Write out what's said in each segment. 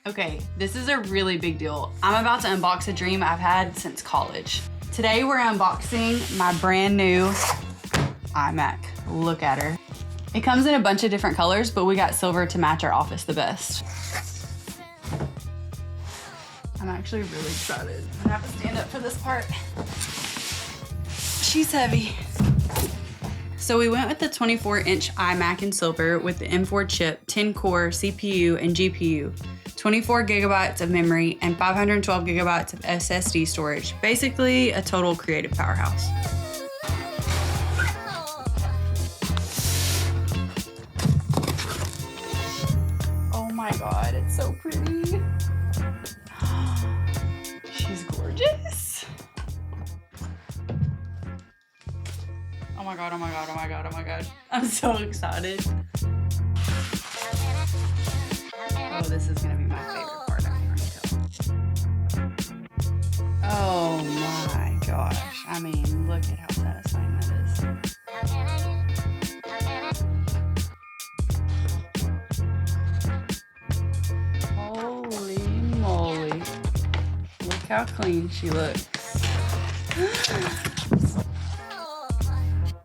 Okay, this is a really big deal. I'm about to unbox a dream I've had since college. Today we're unboxing my brand new iMac. Look at her. It comes in a bunch of different colors, but we got silver to match our office the best. I'm actually really excited. I'm gonna have to stand up for this part. She's heavy. So we went with the 24-inch iMac in silver with the M4 chip, 10-core CPU and GPU, 24 gigabytes of memory, and 512 gigabytes of SSD storage. Basically, a total creative powerhouse. Oh my God, it's so pretty. She's gorgeous. Oh my God, oh my God, oh my God, oh my God. I'm so excited. Oh, this is gonna be my favorite part, I can already tell. Oh my gosh. I mean, look at how satisfying that is. Holy moly. Look how clean she looks.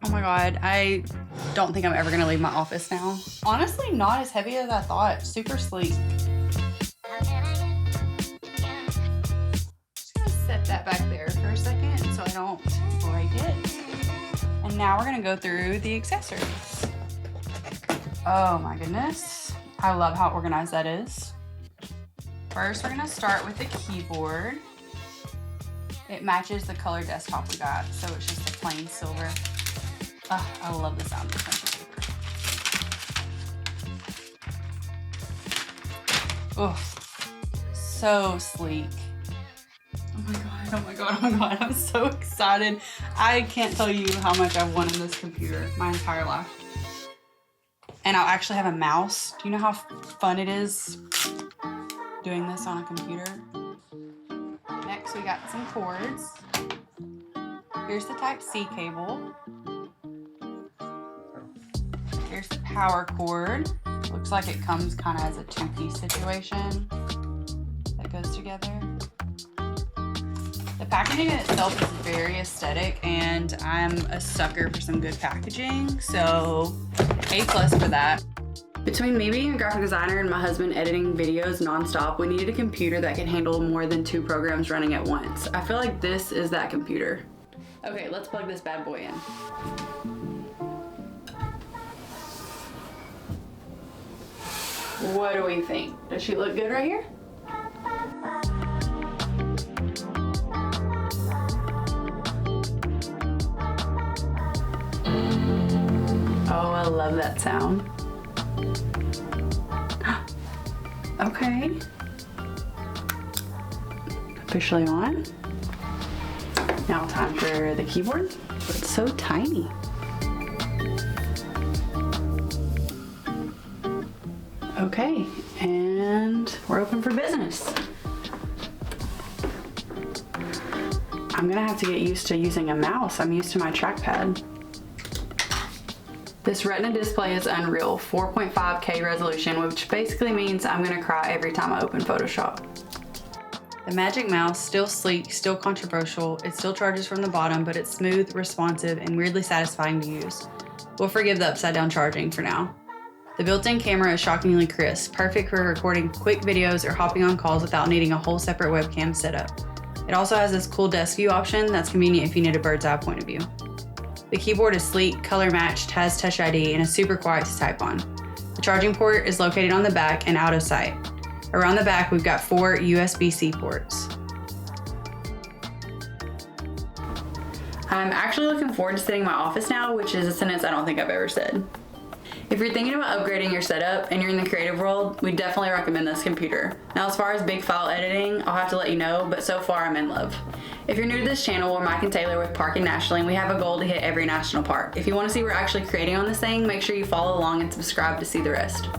Oh my God, I don't think I'm ever gonna leave my office now. Honestly, not as heavy as I thought. Super sleek. Just gonna set that back there for a second so I don't break it. And now we're gonna go through the accessories. Oh my goodness. I love how organized that is. First, we're gonna start with the keyboard. It matches the color desktop we got, so it's just a plain silver. I love the sound of this paper. Oh, so sleek. Oh my God, oh my God, oh my God. I'm so excited. I can't tell you how much I've wanted this computer my entire life. And I'll actually have a mouse. Do you know how fun it is doing this on a computer? Next, we got some cords. Here's the Type-C cable. Here's the power cord. Looks like it comes kind of as a two-piece situation that goes together. The packaging in itself is very aesthetic, and I'm a sucker for some good packaging, so A+ for that. Between me being a graphic designer and my husband editing videos nonstop, we needed a computer that can handle more than 2 programs running at once. I feel like this is that computer. Okay, let's plug this bad boy in. What do we think? Does she look good right here? Oh, I love that sound. Okay. Officially on. Now time for the keyboard. It's so tiny. Okay, and we're open for business. I'm gonna have to get used to using a mouse. I'm used to my trackpad. This Retina display is unreal, 4.5K resolution, which basically means I'm gonna cry every time I open Photoshop. The Magic Mouse, still sleek, still controversial. It still charges from the bottom, but it's smooth, responsive, and weirdly satisfying to use. We'll forgive the upside down charging for now. The built-in camera is shockingly crisp, perfect for recording quick videos or hopping on calls without needing a whole separate webcam setup. It also has this cool desk view option that's convenient if you need a bird's eye point of view. The keyboard is sleek, color matched, has Touch ID, and is super quiet to type on. The charging port is located on the back and out of sight. Around the back, we've got 4 USB-C ports. I'm actually looking forward to sitting in my office now, which is a sentence I don't think I've ever said. If you're thinking about upgrading your setup and you're in the creative world, we definitely recommend this computer. Now, as far as big file editing, I'll have to let you know, but so far I'm in love. If you're new to this channel, we're Mike and Taylor with Parking Nationally, and we have a goal to hit every national park. If you want to see what we're actually creating on this thing, make sure you follow along and subscribe to see the rest.